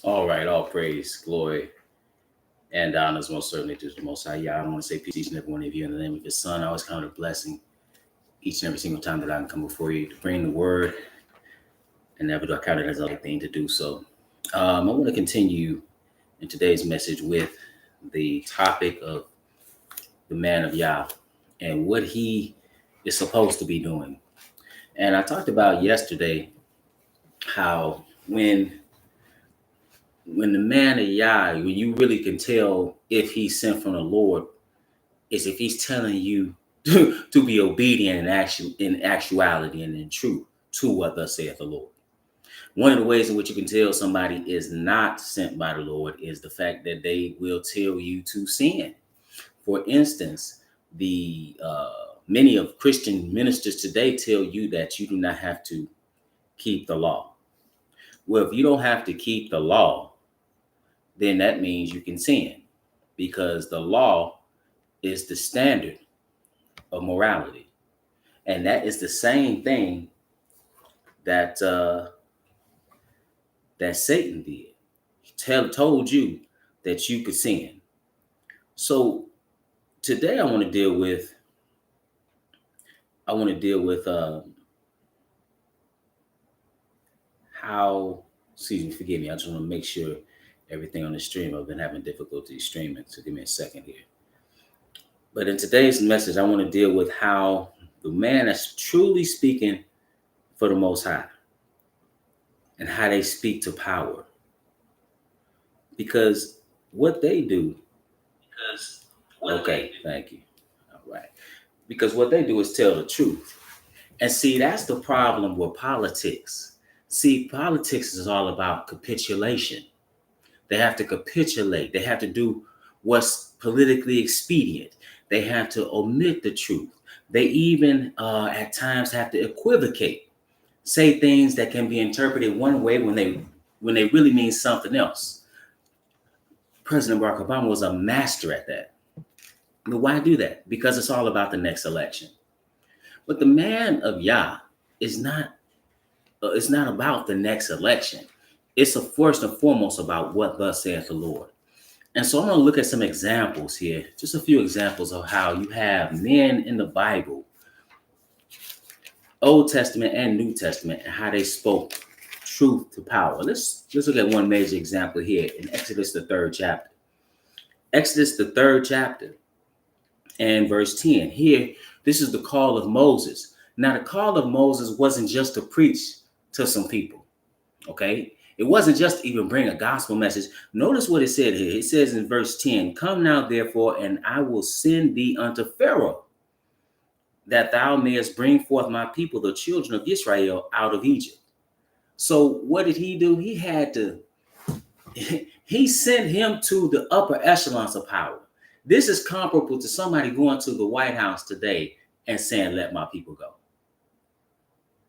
All right, all praise, glory, and honors most certainly to the Most High. Yeah, I don't want to say peace to each and every one of you in the name of His Son. I always count it a blessing each and every single time that I can come before you to bring the word, and never do I count it as a light thing to do so. I want to continue in today's message with the topic of the man of Yah and what he is supposed to be doing. And I talked about yesterday how when the man of Yah, when you really can tell if he's sent from the Lord, is if he's telling you to be obedient in actuality and in truth to what thus saith the Lord. One of the ways in which you can tell somebody is not sent by the Lord is the fact that they will tell you to sin. For instance, the many of Christian ministers today tell you that you do not have to keep the law. Well, if you don't have to keep the law, then that means you can sin, because the law is the standard of morality. And that is the same thing that that Satan did. He told you that you could sin. So today I want to deal with how, excuse me, forgive me, I just want to make sure everything on the stream, I've been having difficulty streaming, so give me a second here. But in today's message, I want to deal with how the man that's truly speaking for the Most High and how they speak to power. Because what they do, thank you. All right. Because what they do is tell the truth. And see, that's the problem with politics. See, politics is all about capitulation. They have to capitulate. They have to do what's politically expedient. They have to omit the truth. They even at times have to equivocate, say things that can be interpreted one way when they really mean something else. President Barack Obama was a master at that. But why do that? Because it's all about the next election. But the man of Yah is not. It's not about the next election. It's first and foremost about what thus saith the Lord. And so I'm going to look at some examples here, just a few examples of how you have men in the Bible, Old Testament and New Testament, and how they spoke truth to power. Let's look at one major example here in Exodus, the 3rd chapter. Exodus, the 3rd chapter, and verse 10. Here, this is the call of Moses. Now, the call of Moses wasn't just to preach to some people, okay? It wasn't just to even bring a gospel message. Notice what it said here. It says in verse 10, "Come now, therefore, and I will send thee unto Pharaoh, that thou mayest bring forth my people, the children of Israel, out of Egypt." So what did he do? He sent him to the upper echelons of power. This is comparable to somebody going to the White House today and saying, "Let my people go."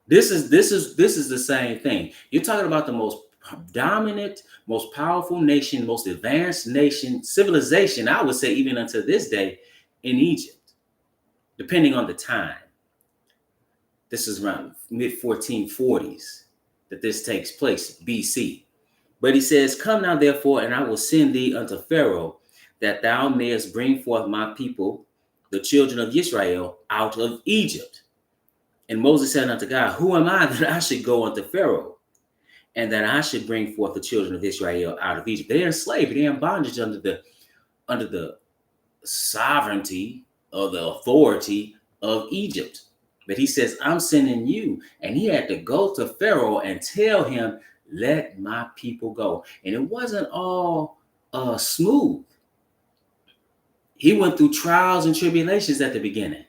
This is the same thing. You're talking about the most dominant, most powerful nation, most advanced nation, civilization, I would say even until this day, in Egypt, depending on the time. This is around mid-1440s that this takes place, BC. But he says, "Come now, therefore, and I will send thee unto Pharaoh, that thou mayest bring forth my people, the children of Israel, out of Egypt." And Moses said unto God, "Who am I that I should go unto Pharaoh, and that I should bring forth the children of Israel out of Egypt?" They're in slavery, they're in bondage under the sovereignty or the authority of Egypt. But he says, "I'm sending you." And he had to go to Pharaoh and tell him, "Let my people go." And it wasn't all smooth. He went through trials and tribulations at the beginning,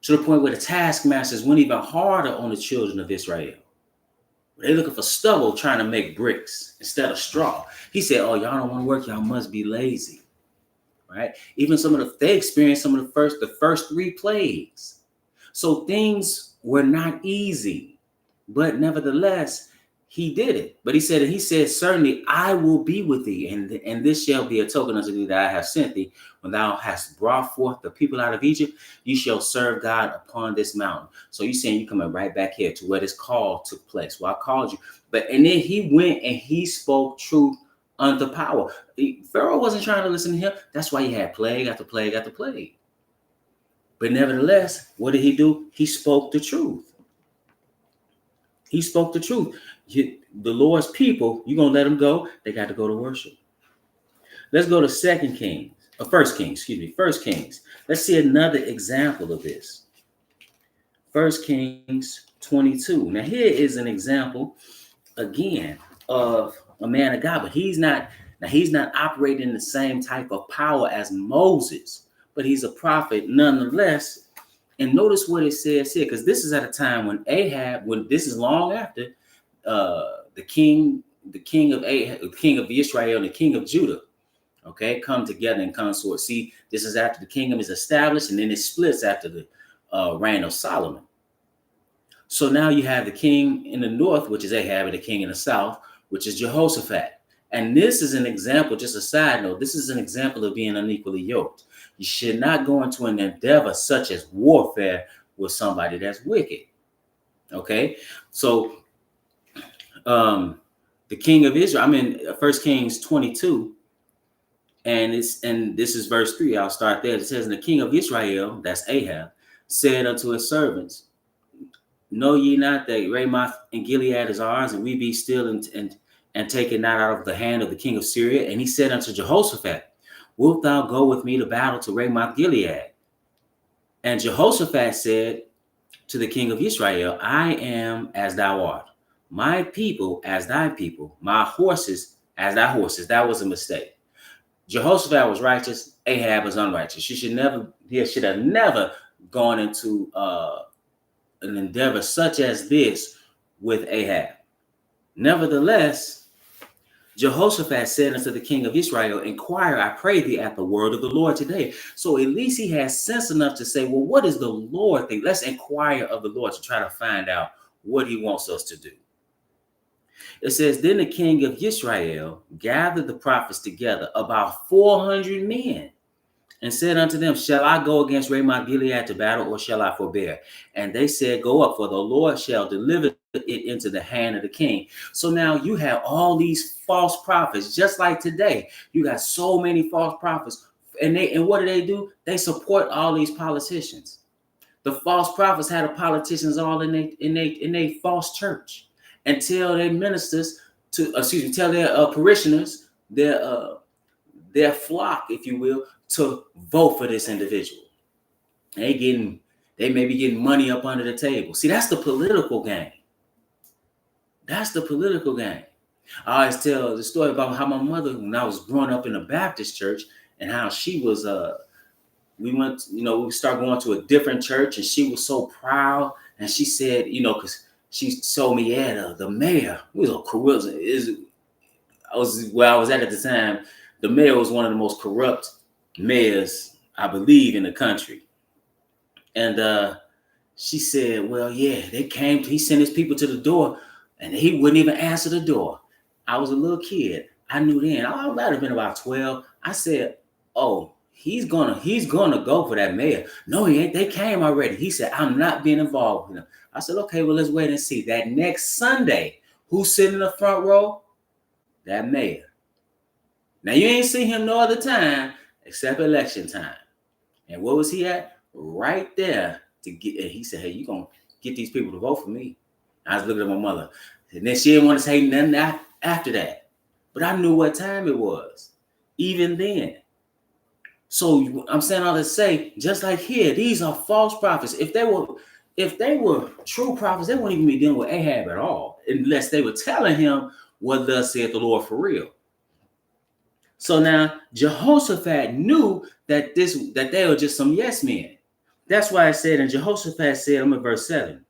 to the point where the taskmasters went even harder on the children of Israel. They're looking for stubble, trying to make bricks instead of straw. He said, "Oh, y'all don't want to work, y'all must be lazy." Right? Even they experienced some of the first 3 plagues. So things were not easy, but nevertheless, he did it. But he said, certainly I will be with thee, and this shall be a token unto thee that I have sent thee. When thou hast brought forth the people out of Egypt, you shall serve God upon this mountain. So you're saying you're coming right back here to where this call took place. Well, I called you. And then he went and he spoke truth unto power. Pharaoh wasn't trying to listen to him. That's why he had plague after plague after plague. But nevertheless, what did he do? He spoke the truth. He spoke the truth. The Lord's people, you're going to let them go. They got to go to worship. Let's go to First Kings. Let's see another example of this. 1 Kings 22. Now here is an example again of a man of God, but he's not operating in the same type of power as Moses, but he's a prophet nonetheless. And notice what it says here, because this is at a time when this is long after the king of Israel and the king of Judah, okay, come together in consort. See, this is after the kingdom is established, and then it splits after the reign of Solomon. So now you have the king in the north, which is Ahab, and the king in the south, which is Jehoshaphat. And this is an example, just a side note, this is an example of being unequally yoked. You should not go into an endeavor such as warfare with somebody that's wicked. Okay, so the king of Israel, I'm in 1 Kings 22, and this is verse 3. I'll start there. It says, "And the king of Israel," that's Ahab, "said unto his servants, Know ye not that Ramoth and Gilead is ours, and we be still and take it not out of the hand of the king of Syria? And he said unto Jehoshaphat, Wilt thou go with me to battle to Ramoth Gilead? And Jehoshaphat said to the king of Israel, I am as thou art, my people as thy people, my horses as thy horses." That was a mistake. Jehoshaphat was righteous, Ahab was unrighteous. He should have never gone into an endeavor such as this with Ahab. Nevertheless, Jehoshaphat said unto the king of Israel, Inquire, I pray thee, at the word of the Lord today. So at least he has sense enough to say, well, what does the Lord think? Let's inquire of the Lord to try to find out what he wants us to do. It says, Then the king of Israel gathered the prophets together, about 400 men, and said unto them, Shall I go against Ramoth Gilead to battle, or shall I forbear? And they said, Go up, for the Lord shall deliver it into the hand of the king. So now you have all these false prophets, just like today. You got so many false prophets, and what do? They support all these politicians. The false prophets had the politicians all in a false church, and tell their ministers tell their parishioners, their flock, if you will, to vote for this individual. They may be getting money up under the table. See, that's the political game. That's the political game. I always tell the story about how my mother, when I was growing up in a Baptist church, and how she was, we started going to a different church, and she was so proud. And she said, because she told me, the mayor was a corrupt. I was where I was at the time. The mayor was one of the most corrupt mayors, I believe, in the country. And she said, well, yeah, they came. He sent his people to the door, and he wouldn't even answer the door. I was a little kid. I knew then. I might have been about 12. I said, oh, he's gonna go for that mayor. No, he ain't. They came already. He said, I'm not being involved with him. I said, okay, well, let's wait and see. That next Sunday, who's sitting in the front row? That mayor. Now, you ain't seen him no other time except election time. And where was he at? Right there to get. And he said, hey, you gonna get these people to vote for me? I was looking at my mother. And then she didn't want to say nothing after that. But I knew what time it was, even then. So I'm saying all to say, just like here, these are false prophets. If they were true prophets, they wouldn't even be dealing with Ahab at all, unless they were telling him what thus said the Lord for real. So now Jehoshaphat knew that they were just some yes men. That's why I said, and Jehoshaphat said, I'm in verse 7.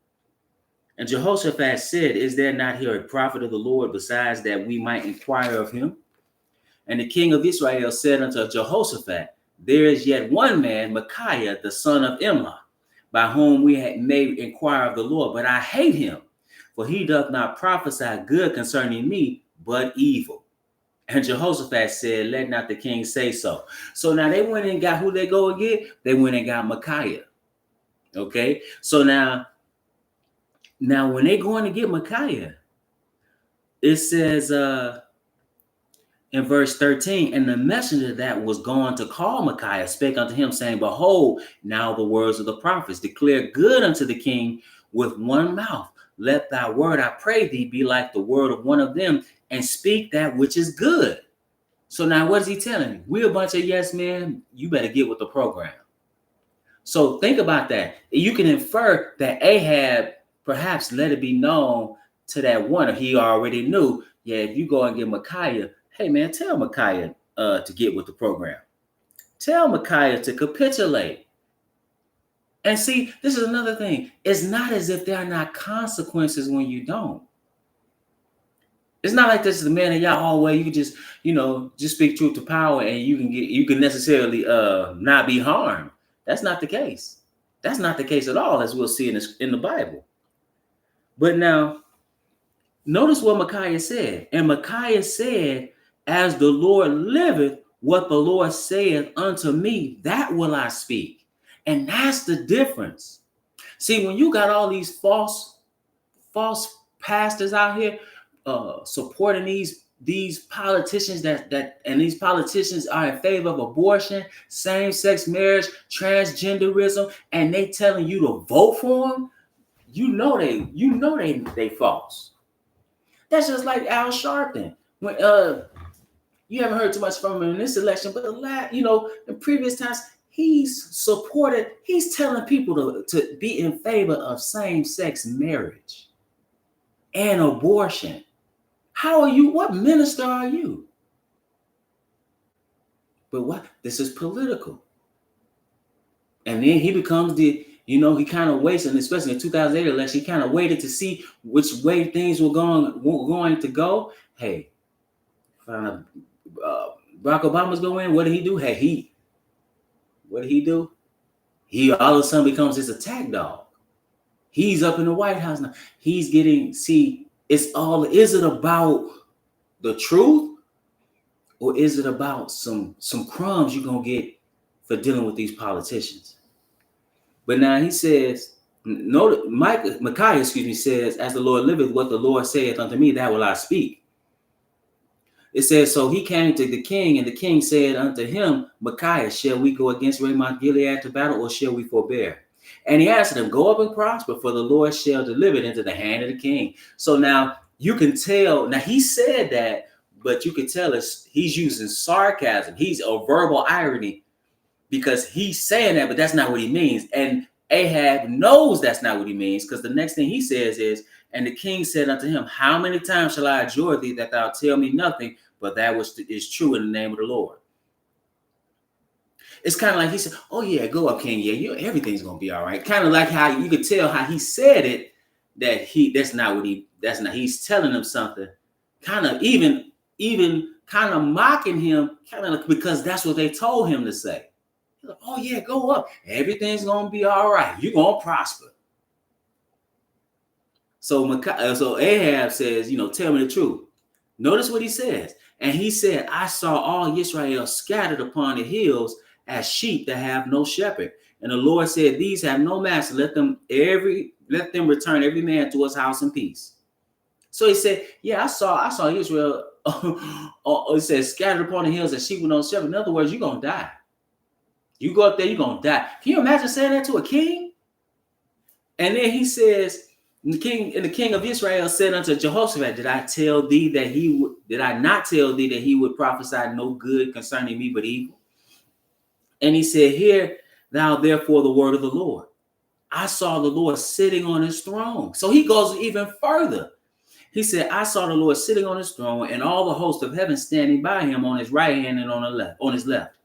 And Jehoshaphat said, Is there not here a prophet of the Lord besides that we might inquire of him? And the king of Israel said unto Jehoshaphat, There is yet one man, Micaiah, the son of Imlah, by whom we may inquire of the Lord, but I hate him, for he doth not prophesy good concerning me, but evil. And Jehoshaphat said, let not the king say so. So now they went and got who they go and get? They went and got Micaiah. Okay, so now when they going to get Micaiah, it says in verse 13, and the messenger that was going to call Micaiah spake unto him, saying, behold, now the words of the prophets declare good unto the king with one mouth. Let thy word, I pray thee, be like the word of one of them, and speak that which is good. So now what is he telling you? We're a bunch of yes men. You better get with the program. So think about that. You can infer that Ahab perhaps let it be known to that one, or he already knew, yeah, if you go and get Micaiah, hey man, tell Micaiah to get with the program. Tell Micaiah to capitulate. And see, this is another thing. It's not as if there are not consequences when you don't. It's not like this is the man of y'all, where you just, just speak truth to power and you can necessarily not be harmed. That's not the case. That's not the case at all, as we'll see in the Bible. But now, notice what Micaiah said. And Micaiah said, as the Lord liveth, what the Lord saith unto me, that will I speak. And that's the difference. See, when you got all these false pastors out here supporting these politicians and these politicians are in favor of abortion, same-sex marriage, transgenderism, and they telling you to vote for them, they false. That's just like Al Sharpton. When you haven't heard too much from him in this election, but in previous times, he's telling people to be in favor of same-sex marriage and abortion. How are you? What minister are you? But what? This is political. And then he becomes he kind of waits, and especially in the 2008 election, he kind of waited to see which way things were going to go. Hey, Barack Obama's going in. What did he do? Hey, what did he do? He all of a sudden becomes his attack dog. He's up in the White House now. He's getting, is it about the truth, or is it about some crumbs you're going to get for dealing with these politicians? But now he says, Micaiah, says, as the Lord liveth, what the Lord saith unto me, that will I speak. It says, so he came to the king, and the king said unto him, Micaiah, shall we go against Ramoth Gilead to battle, or shall we forbear? And he answered him, go up and prosper, for the Lord shall deliver it into the hand of the king. So now you can tell, now he said that, but you can tell he's using sarcasm. He's a verbal irony, because he's saying that, but that's not what he means. And Ahab knows that's not what he means, because the next thing he says is, and the king said unto him, how many times shall I adjure thee that thou tell me nothing but that which is true in the name of the Lord? It's kind of like he said, oh yeah, go up, king. Yeah, everything's going to be all right. Kind of like how you could tell how he said it, he's telling him something, kind of even kind of mocking him, kind of because that's what they told him to say. He's like, oh yeah, go up. Everything's going to be all right. You're going to prosper. So Ahab says, tell me the truth. Notice what he says. And he said, I saw all Israel scattered upon the hills as sheep that have no shepherd. And the Lord said, these have no master. Let them return every man to his house in peace. So he said, yeah, I saw Israel. It says scattered upon the hills as sheep with no shepherd. In other words, you're going to die. You go up there, you're going to die. Can you imagine saying that to a king? And then he says, the king of Israel said unto Jehoshaphat, did I not tell thee that he would prophesy no good concerning me, but evil? And he said, hear thou therefore the word of the Lord. I saw the Lord sitting on his throne. So he goes even further. He said, I saw the Lord sitting on his throne, and all the host of heaven standing by him on his right hand and on his left.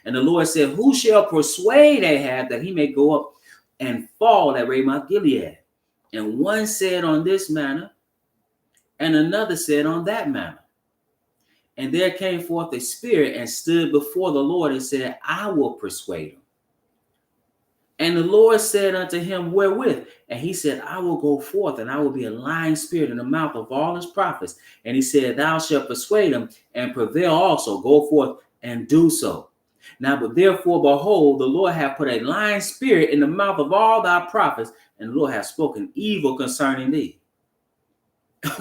And the Lord said, who shall persuade Ahab that he may go up and fall at Ramoth Gilead? And one said on this manner, and another said on that manner. And there came forth a spirit and stood before the Lord and said, I will persuade him. And the Lord said unto him, wherewith? And he said, I will go forth, and I will be a lying spirit in the mouth of all his prophets. And he said, thou shalt persuade him and prevail also. Go forth and do so. Now, but therefore, behold, the Lord hath put a lying spirit in the mouth of all thy prophets, and the Lord hath spoken evil concerning thee.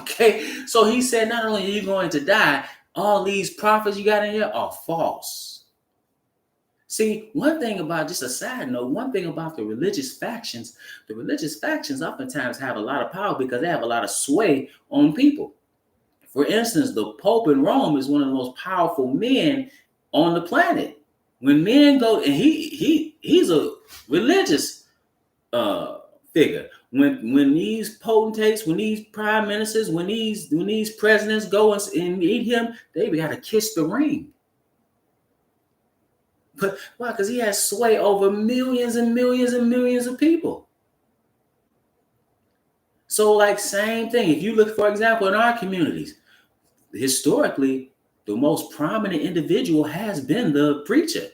Okay, so he said, not only are you going to die, all these prophets you got in here are false. See, one thing about, just a side note, one thing about the religious factions oftentimes have a lot of power because they have a lot of sway on people. For instance, the Pope in Rome is one of the most powerful men on the planet. When men go, and he's a religious figure. When these potentates, when these prime ministers, when these presidents go and meet him, they got to kiss the ring. But why? Because he has sway over millions and millions and millions of people. So, like, same thing. If you look, for example, in our communities, historically, the most prominent individual has been the preacher.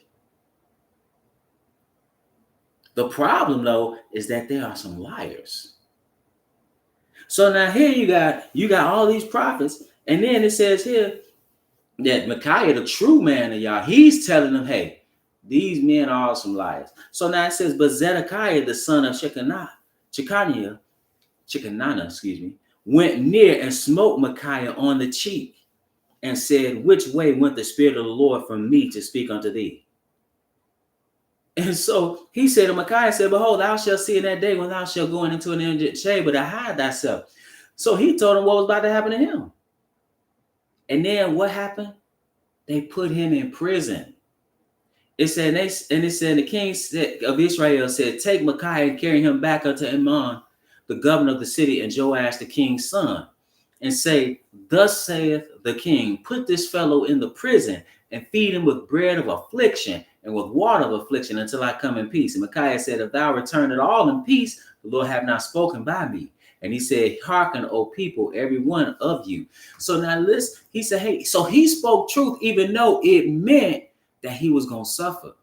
The problem, though, is that there are some liars. So now here you got all these prophets, and then it says here that Micaiah, the true man of Yah, he's telling them, hey, these men are all some liars. So now it says, but Zedekiah, the son of Shecaniah, went near and smote Micaiah on the cheek and said, which way went the spirit of the Lord from me to speak unto thee? And so he said to Micaiah, said, behold, thou shalt see in that day when thou shalt go into an inner chamber to hide thyself. So he told him what was about to happen to him. And then what happened? They put him in prison. It said the king of Israel said, take Micaiah and carry him back unto Amon, the governor of the city, and Joash, the king's son, and say, thus saith the king, put this fellow in the prison and feed him with bread of affliction and with water of affliction until I come in peace. And Micaiah said, if thou return at all in peace, the Lord have not spoken by me. And he said, hearken, O people, every one of you. So now listen, he said, hey, so he spoke truth, even though it meant that he was going to suffer.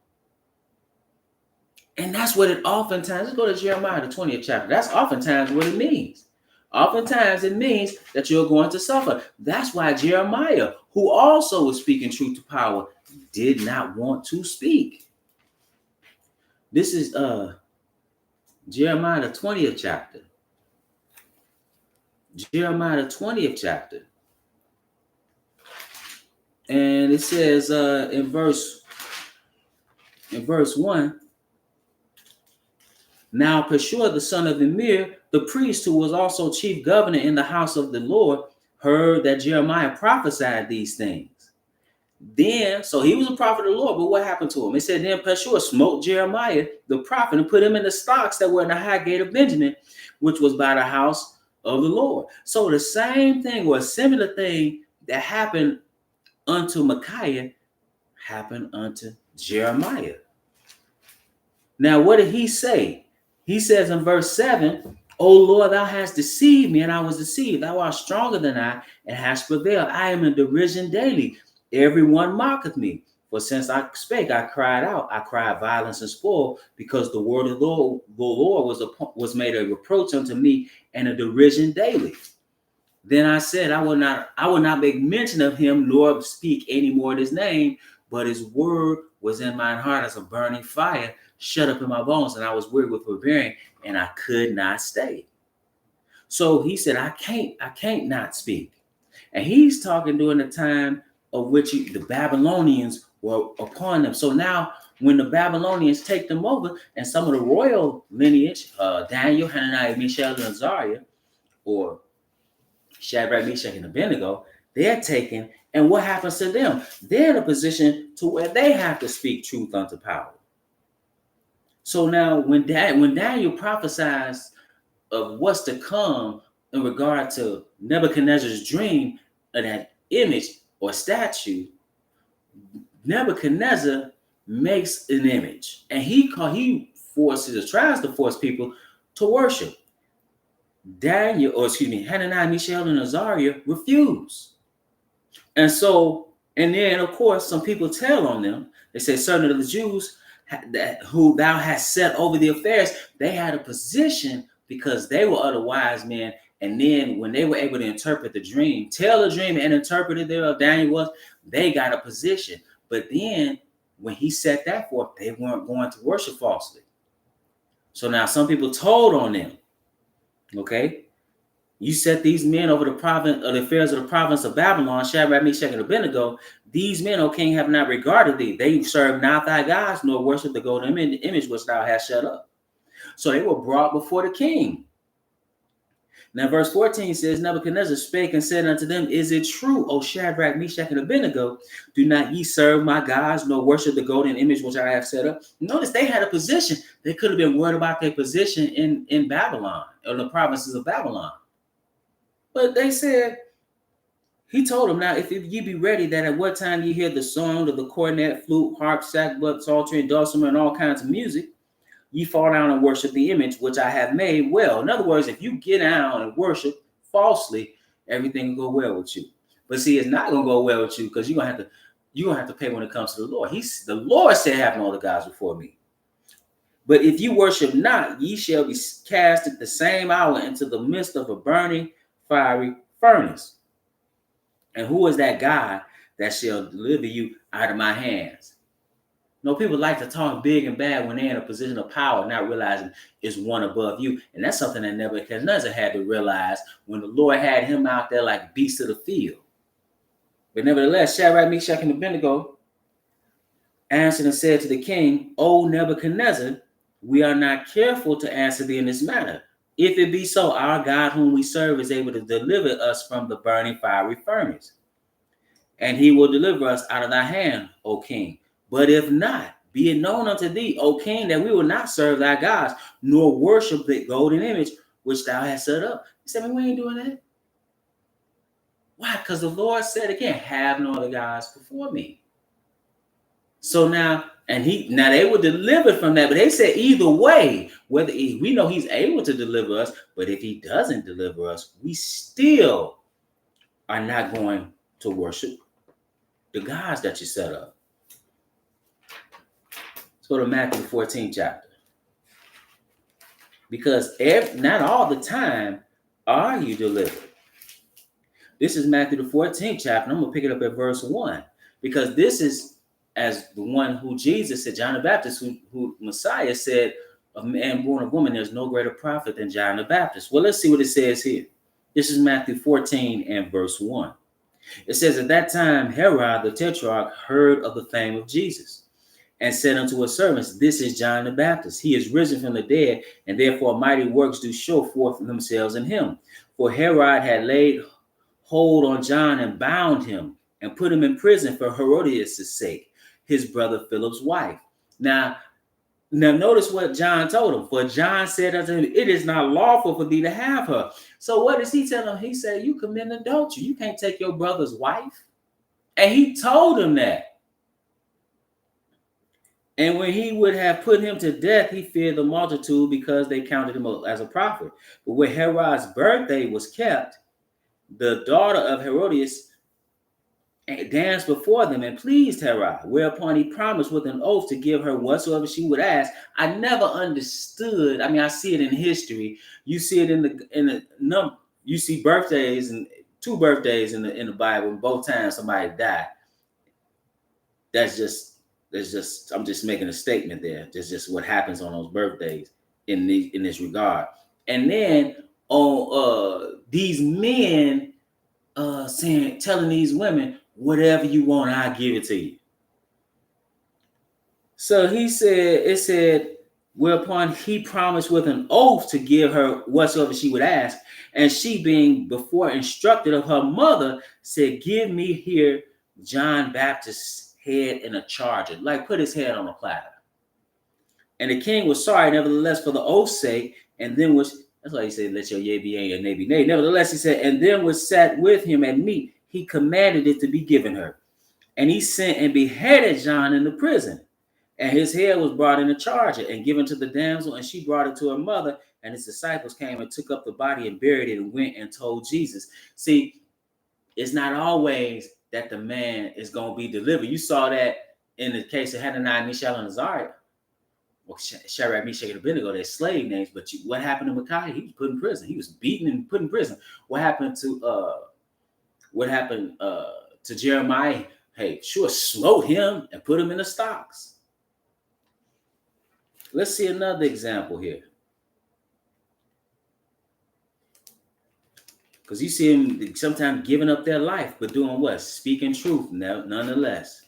And that's what it oftentimes, let's go to Jeremiah, the 20th chapter. That's oftentimes what it means. Oftentimes it means that you're going to suffer. That's why Jeremiah, who also was speaking truth to power, did not want to speak. This is Jeremiah, the 20th chapter. Jeremiah, the 20th chapter. And it says in verse 1, now Pashur, the son of Emir, the priest, who was also chief governor in the house of the Lord, heard that Jeremiah prophesied these things. Then, so he was a prophet of the Lord, but what happened to him? It said, then Pashur smote Jeremiah, the prophet, and put him in the stocks that were in the high gate of Benjamin, which was by the house of the Lord. So the same thing, or a similar thing that happened unto Micaiah happened unto Jeremiah. Now, what did he say? He says in verse 7, O Lord, thou hast deceived me, and I was deceived. Thou art stronger than I, and hast prevailed. I am in derision daily. Everyone mocketh me. For since I spake, I cried out. I cried violence and spoil, because the word of the Lord was made a reproach unto me, and a derision daily. Then I said, I will not make mention of him, nor speak any more of his name, but his word was in mine heart as a burning fire, shut up in my bones, and I was weary with forbearing, and I could not stay. So he said, I can't not speak. And he's talking during the time of which the Babylonians were upon them. So now when the Babylonians take them over, and some of the royal lineage, Daniel, Hananiah, Mishael, and Azariah, or Shadrach, Meshach, and Abednego, they're taken, and what happens to them? They're in a position to where they have to speak truth unto power. So now when Daniel prophesies of what's to come in regard to Nebuchadnezzar's dream of that image or statue, Nebuchadnezzar makes an image, and he tries to force people to worship. Hananiah, Mishael, and Azariah refuse. And then, of course, some people tell on them. They say certain of the Jews who thou hast set over the affairs. They had a position because they were other wise men. And then when they were able to interpret the dream, tell the dream and interpret it thereof, Daniel was, they got a position. But then when he set that forth, they weren't going to worship falsely. So now some people told on them. Okay. You set these men over the province of the affairs of the province of Babylon, Shadrach, Meshach, and Abednego. These men, O king, have not regarded thee. They serve not thy gods, nor worship the golden image which thou hast shut up. So they were brought before the king. Now, verse 14 says, Nebuchadnezzar spake and said unto them, Is it true, O Shadrach, Meshach, and Abednego? Do not ye serve my gods, nor worship the golden image which I have set up? Notice they had a position. They could have been worried about their position in Babylon, or the provinces of Babylon. But they said, he told them, now, if ye be ready, that at what time ye hear the song of the cornet, flute, harp, sackbut, psaltery, and dulcimer, and all kinds of music, ye fall down and worship the image which I have made well. In other words, if you get down and worship falsely, everything will go well with you. But see, it's not going to go well with you because you're going to have to pay when it comes to the Lord. The Lord said, have no other gods before me. But if you worship not, ye shall be cast at the same hour into the midst of a burning, fiery furnace. And who is that God that shall deliver you out of my hands? No, people like to talk big and bad when they're in a position of power, not realizing it's one above you. And that's something that Nebuchadnezzar had to realize when the Lord had him out there like beasts of the field. But nevertheless, Shadrach, Meshach, and Abednego answered and said to the king, O Nebuchadnezzar, we are not careful to answer thee in this matter. If it be so, our God whom we serve is able to deliver us from the burning fiery furnace, and he will deliver us out of thy hand, O king. But if not, be it known unto thee, O king, that we will not serve thy gods, nor worship the golden image which thou hast set up. He said, we ain't doing that. Why? Because the Lord said again, have no other gods before me. So now, they were delivered from that, but they said either way, we know he's able to deliver us, but if he doesn't deliver us, we still are not going to worship the gods that you set up. Let's go to Matthew 14th chapter. Because not all the time are you delivered. This is Matthew the 14th chapter. I'm going to pick it up at verse 1. Because this is as the one who Jesus said, John the Baptist, who Messiah said, a man born of woman, there's no greater prophet than John the Baptist. Well, let's see what it says here. This is Matthew 14 and verse 1. It says, at that time, Herod the Tetrarch heard of the fame of Jesus and said unto his servants, this is John the Baptist. He is risen from the dead, and therefore mighty works do show forth themselves in him. For Herod had laid hold on John and bound him and put him in prison for Herodias' sake, his brother Philip's wife. Now notice what John told him. For John said unto him, it is not lawful for thee to have her. So what does he tell him? He said, you commit adultery. You can't take your brother's wife. And he told him that. And when he would have put him to death, he feared the multitude because they counted him as a prophet. But when Herod's birthday was kept, the daughter of Herodias danced before them and pleased Herod, whereupon he promised with an oath to give her whatsoever she would ask. I never understood. I mean, I see it in history. You see it in the number. You see birthdays and 2 birthdays in the Bible. Both times somebody died. That's just I'm just making a statement there. That's just what happens on those birthdays in this regard. And then on these men telling these women, whatever you want, I'll give it to you. So it said, whereupon he promised with an oath to give her whatsoever she would ask. And she, being before instructed of her mother, said, give me here John Baptist's head in a charger, like put his head on a platter. And the king was sorry, nevertheless, for the oath's sake, and then that's why he said, let your yea be yea, your nay be nay. Nevertheless, he said, and then was sat with him at meat, he commanded it to be given her. And he sent and beheaded John in the prison. And his head was brought in a charger and given to the damsel, and she brought it to her mother. And his disciples came and took up the body and buried it and went and told Jesus. See, it's not always that the man is going to be delivered. You saw that in the case of Hananiah, Mishael, and Azariah. Well, Shadrach, Meshach, and Abednego, they're slave names. But what happened to Micaiah? He was put in prison. He was beaten and put in prison. What happened to Jeremiah? Hey, sure, smote him and put him in the stocks. Let's see another example here. Because you see them sometimes giving up their life, but doing what? Speaking truth, nonetheless.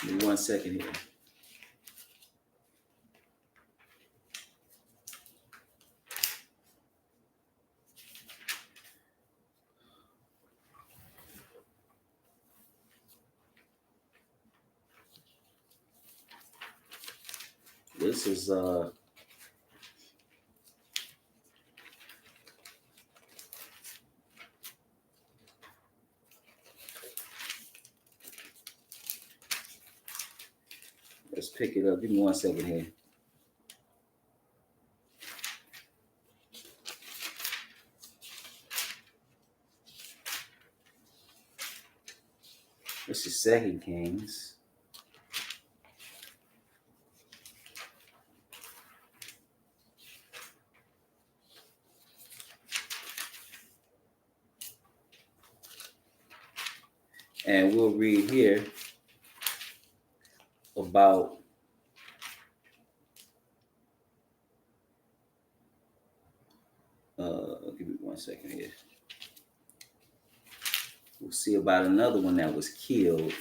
Give me 1 second here. This is let's pick it up. Give me 1 second here. This is 2 Kings. And we'll read here about give me 1 second here. We'll see about another one that was killed,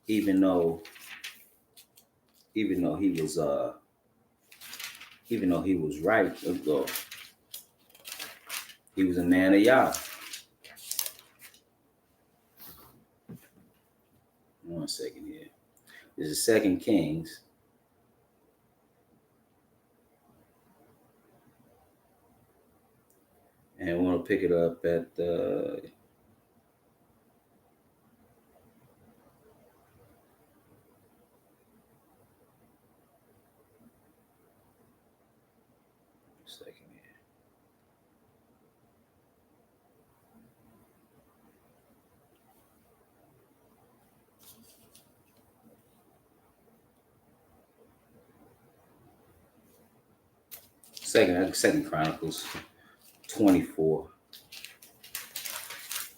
even though he was right. He was a man of Yah. 1 second here. This is 2 Kings. And we want to pick it up at second here. Second Chronicles 24.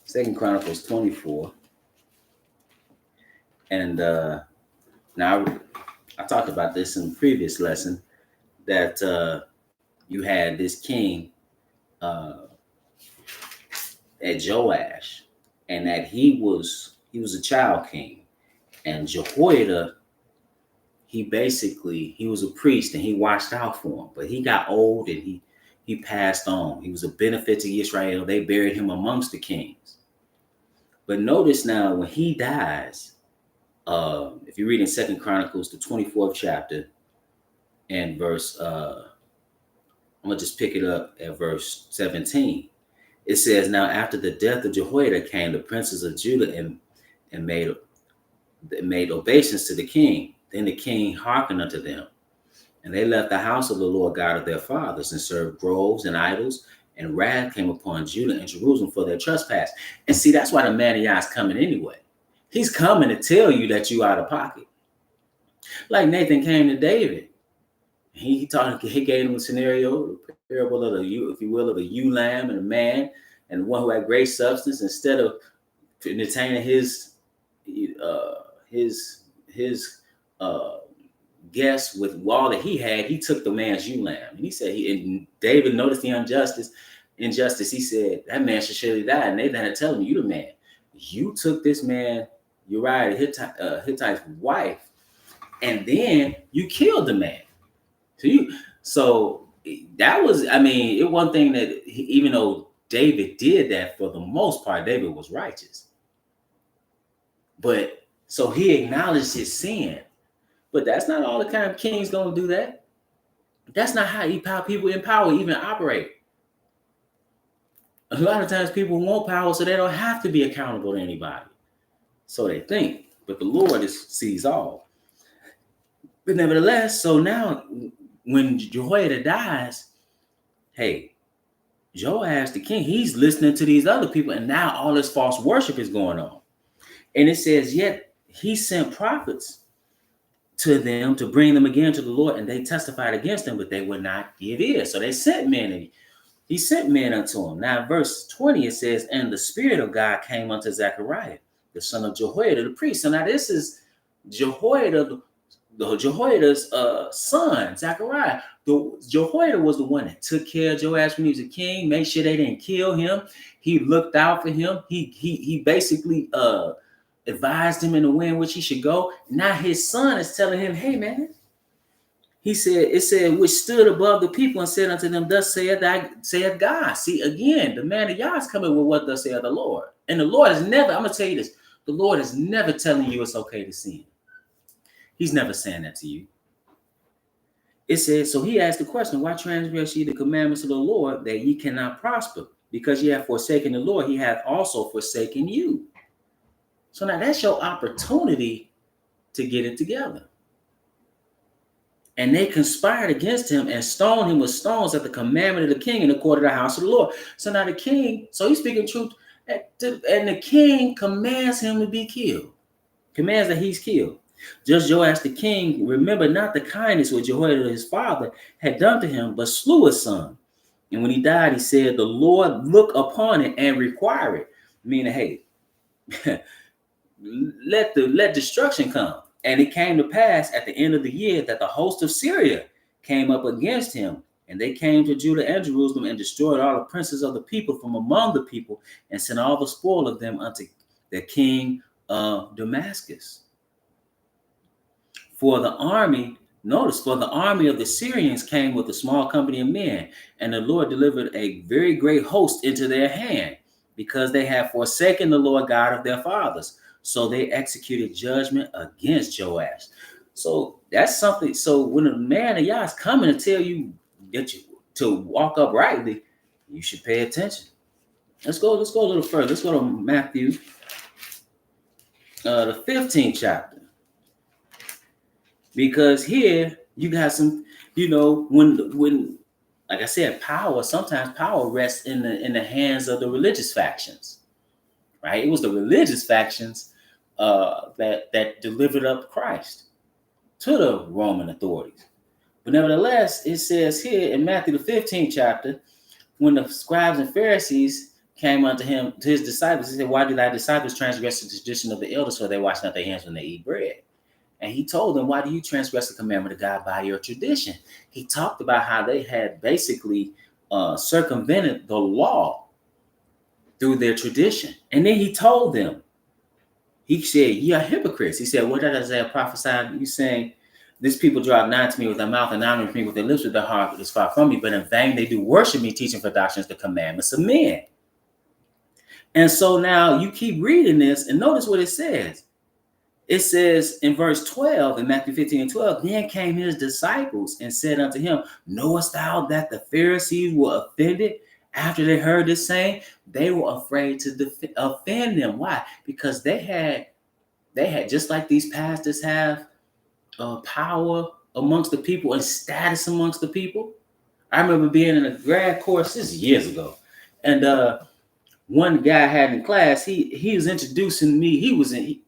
2 Chronicles 24. And now I talked about this in the previous lesson, that you had this king at Joash, and that he was a child king. And Jehoiada, he was a priest and he watched out for him, but he got old and he passed on. He was a benefit to Israel. They buried him amongst the kings. But notice now, when he dies, if you read in 2 Chronicles, the 24th chapter, and verse, I'm going to just pick it up at verse 17. It says, now after the death of Jehoiada came the princes of Judah and made obeisance to the king. Then the king hearkened unto them. And they left the house of the Lord God of their fathers and served groves and idols. And wrath came upon Judah and Jerusalem for their trespass. And see, that's why the man of Yah is coming anyway. He's coming to tell you that you out of pocket. Like Nathan came to David. He gave him a scenario, a parable of the ewe, if you will, of a ewe lamb and a man, and one who had great substance. Instead of entertaining his guest with all that he had, he took the man's ewe lamb. And he said, and David noticed the injustice. He said, that man should surely die. And Nathan had to tell him, you the man. You took this man, Uriah Hittite's wife, and then you killed the man. So that was, it one thing that even though David did that, for the most part, David was righteous. But so he acknowledged his sin. But that's not all the kind of king's gonna do that. That's not how people in power even operate. A lot of times people want power so they don't have to be accountable to anybody. So they think, but the Lord sees all. But nevertheless, so now when Jehoiada dies, hey, Joash the king, he's listening to these other people, and now all this false worship is going on. And it says, yet he sent prophets to them to bring them again to the Lord, and they testified against them, but they would not give ear. So they sent men, and he sent men unto him. Now, verse 20, it says, and the Spirit of God came unto Zechariah, the son of Jehoiada, the priest. So now this is Jehoiada's son, Zechariah. Jehoiada was the one that took care of Joash when he was a king, made sure they didn't kill him. He looked out for him. He basically advised him in the way in which he should go. Now his son is telling him, hey, man, it said, which stood above the people and said unto them, thus saith God. See, again, the man of Yah is coming with what thus saith the Lord. And the Lord is never, I'm going to tell you this, the Lord is never telling you it's okay to sin. He's never saying that to you. It says, so he asked the question, why transgress ye the commandments of the Lord that ye cannot prosper? Because ye have forsaken the Lord, he hath also forsaken you. So now that's your opportunity to get it together. And they conspired against him and stoned him with stones at the commandment of the king in the court of the house of the Lord. So now the king, so he's speaking truth, and the king commands him to be killed. Commands that he's killed. Just Joash the king remembered not the kindness which Jehoiada his father had done to him, but slew his son. And when he died, he said, the Lord look upon it and require it. Meaning, hey, let destruction come. And it came to pass at the end of the year that the host of Syria came up against him. And they came to Judah and Jerusalem and destroyed all the princes of the people from among the people and sent all the spoil of them unto the king of Damascus. For the army of the Syrians came with a small company of men, and the Lord delivered a very great host into their hand, because they had forsaken the Lord God of their fathers. So they executed judgment against Joash. So that's something. So when a man of Yah is coming to tell you that you to walk uprightly, you should pay attention. Let's go a little further. Let's go to Matthew, the 15th chapter. Because here you got some, when like I said, sometimes power rests in the hands of the religious factions. Right? It was the religious factions that delivered up Christ to the Roman authorities. But nevertheless, it says here in Matthew the 15th chapter, when the scribes and Pharisees came unto him, to his disciples, he said, why do thy disciples transgress the tradition of the elders, for they wash not their hands when they eat bread? And he told them, why do you transgress the commandment of God by your tradition? He talked about how they had basically circumvented the law through their tradition. And then he told them, he said, ye are hypocrites. He said, what did Isaiah prophesy? You saying, this people draw nigh to me with their mouth and honor me with their lips, with their heart is far from me, but in vain they do worship me, teaching for doctrines the commandments of men. And so now you keep reading this and notice what it says. It says in verse 12, in Matthew 15 and 12, then came his disciples and said unto him, knowest thou that the Pharisees were offended after they heard this saying? They were afraid to offend them. Why? Because they had just like these pastors have power amongst the people and status amongst the people. I remember being in a grad course, this is years ago, and one guy I had in class, he was introducing me. He was into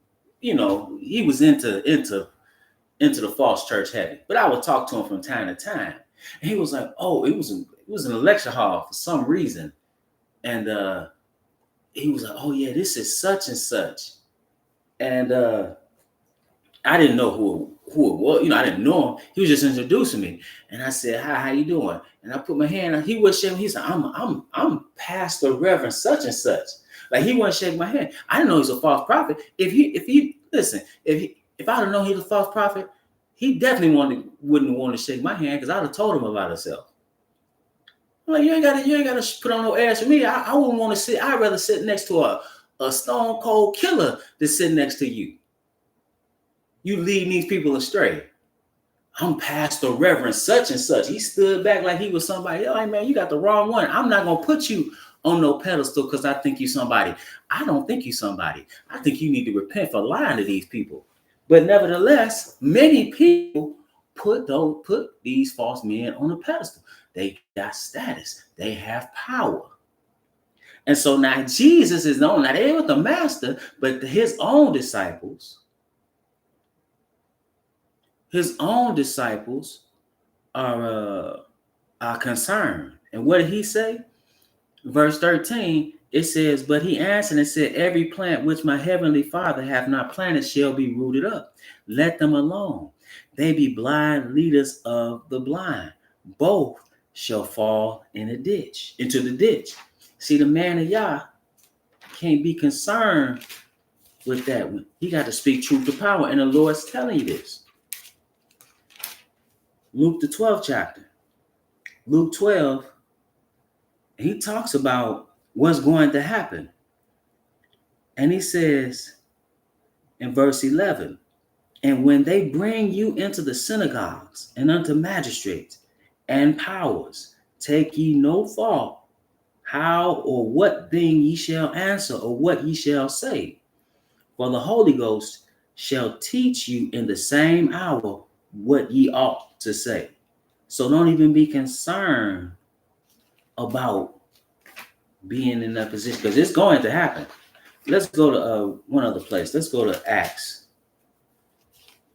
the false church heavy, but I would talk to him from time to time, and he was like, "Oh, it was in a lecture hall for some reason," and he was like, "Oh yeah, this is such and such," and I didn't know who it was. I didn't know him. He was just introducing me, and I said, "Hi, how you doing?" And I put my hand on. He was shaking. He said, "I'm Pastor Reverend such and such." Like he wasn't shaking my hand. I didn't know he's a false prophet. If I'd have known he's a false prophet, he definitely wouldn't want to shake my hand, because I'd have told him about himself. I'm like, you ain't gotta put on no airs for me. I wouldn't want to sit. I'd rather sit next to a stone cold killer than sit next to you. You leading these people astray. I'm Pastor Reverend such and such. He stood back like he was somebody. Hey man, you got the wrong one. I'm not gonna put you on no pedestal because I think you somebody. I don't think you somebody. I think you need to repent for lying to these people. But nevertheless, many people put these false men on a pedestal. They got status. They have power. And so now Jesus is known. Now they ain't with the master, but his own disciples his own disciples are concerned. And what did he say? Verse 13, it says, but he answered and said, every plant which my heavenly Father hath not planted shall be rooted up. Let them alone. They be blind leaders of the blind. Both shall fall into the ditch. See, the man of Yah can't be concerned with that one. He got to speak truth to power. And the Lord's telling you this. Luke, the 12th chapter. Luke 12, he talks about what's going to happen. And he says in verse 11, and when they bring you into the synagogues and unto magistrates and powers, take ye no thought how or what thing ye shall answer or what ye shall say. For the Holy Ghost shall teach you in the same hour what ye ought to say. So don't even be concerned about being in that position, because it's going to happen. Let's go to one other place. Let's go to Acts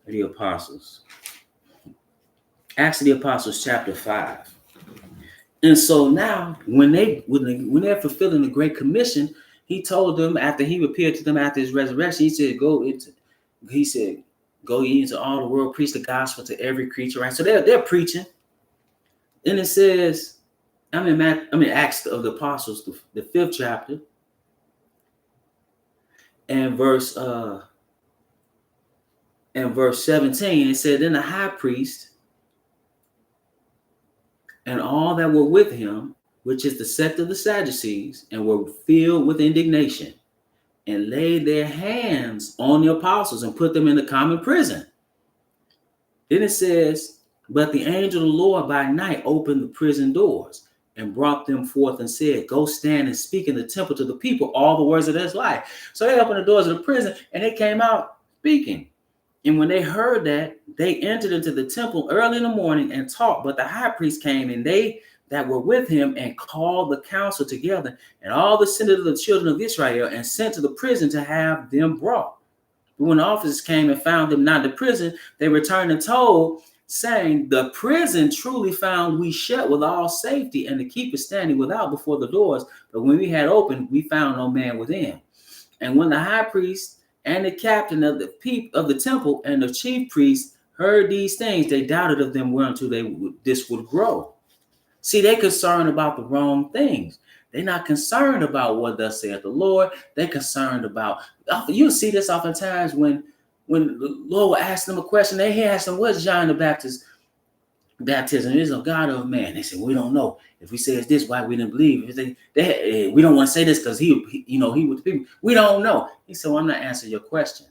of the Apostles. Acts of the Apostles, chapter 5. And so now, when they're fulfilling the Great Commission, he told them, after he appeared to them after his resurrection, he said, go ye into all the world, preach the gospel to every creature. Right? So they're preaching. And it says, Acts of the Apostles, the 5th chapter, and verse 17, it said, then the high priest and all that were with him, which is the sect of the Sadducees, and were filled with indignation, and laid their hands on the apostles and put them in the common prison. Then it says, but the angel of the Lord by night opened the prison doors and brought them forth and said, go stand and speak in the temple to the people all the words of this life. So they opened the doors of the prison and they came out speaking. And when they heard that, they entered into the temple early in the morning and taught. But the high priest came, and they that were with him, and called the council together and all the senators of the children of Israel, and sent to the prison to have them brought. But when the officers came and found them not in the prison, they returned and told, saying, the prison truly found we shut with all safety, and the keepers standing without before the doors. But when we had opened, we found no man within. And when the high priest and the captain of the temple and the chief priests heard these things, they doubted of them whereunto this would grow. See, they're concerned about the wrong things. They're not concerned about what thus saith the Lord. They're concerned about, you'll see this oftentimes when the Lord will ask them a question. They ask them, what's John the Baptist baptism? Is of God or of man? They say, we don't know. If we say it's this, why we didn't believe? If we don't want to say this because he with the people. We don't know. He said, well, I'm not answering your question.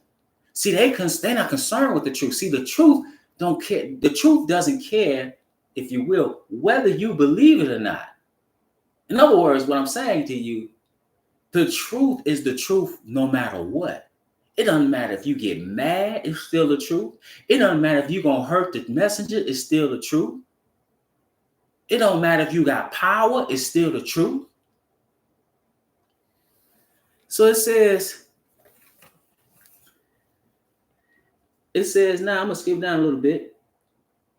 See, they're not concerned with the truth. See, the truth don't care. The truth doesn't care, if you will, whether you believe it or not. In other words, what I'm saying to you, the truth is the truth no matter what. It doesn't matter if you get mad, it's still the truth. It doesn't matter if you're going to hurt the messenger, it's still the truth. It don't matter if you got power, it's still the truth. So it says, now I'm going to skip down a little bit.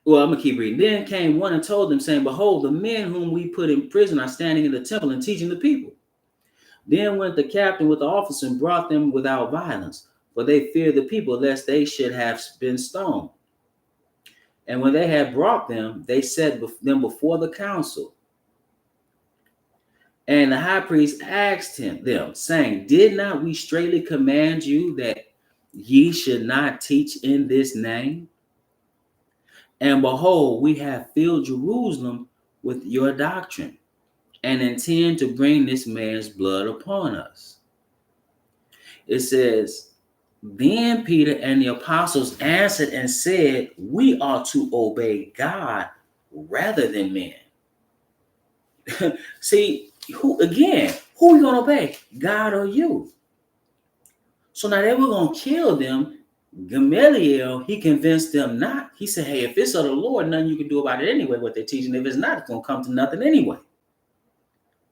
Well, I'm going to keep reading. Then came one and told them, saying, behold, the men whom we put in prison are standing in the temple and teaching the people. Then went the captain with the officer and brought them without violence, for they feared the people, lest they should have been stoned. And when they had brought them, they set them before the council. And the high priest asked them, saying, did not we straitly command you that ye should not teach in this name? And behold, we have filled Jerusalem with your doctrine, and intend to bring this man's blood upon us. It says, then Peter and the apostles answered and said, we ought to obey God rather than men. See, who are we going to obey? God or you? So now they were going to kill them. Gamaliel, he convinced them not. He said, hey, if it's of the Lord, nothing you can do about it anyway, what they're teaching. If it's not, it's going to come to nothing anyway.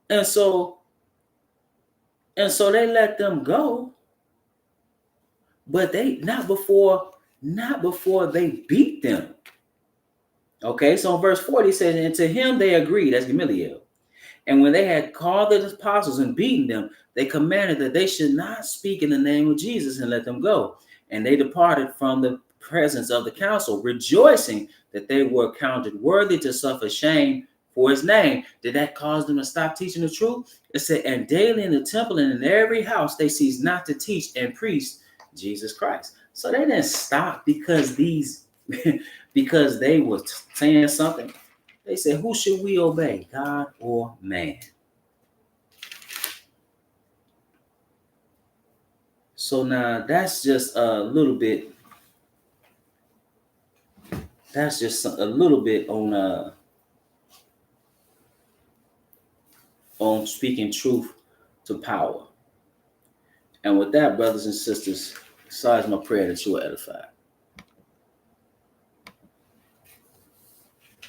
And so they let them go. But they not before not before they beat them. Okay, so in verse 40 it says, and to him they agreed, that's Gamaliel. And when they had called the apostles and beaten them, they commanded that they should not speak in the name of Jesus and let them go. And they departed from the presence of the council, rejoicing that they were counted worthy to suffer shame for his name. Did that cause them to stop teaching the truth? It said, and daily in the temple and in every house they ceased not to teach and preach Jesus Christ. So they didn't stop because because they were saying something. They said, who should we obey, God or man? So now that's just a little bit. That's just a little bit on speaking truth to power. And with that, brothers and sisters, besides my prayer that you are edified.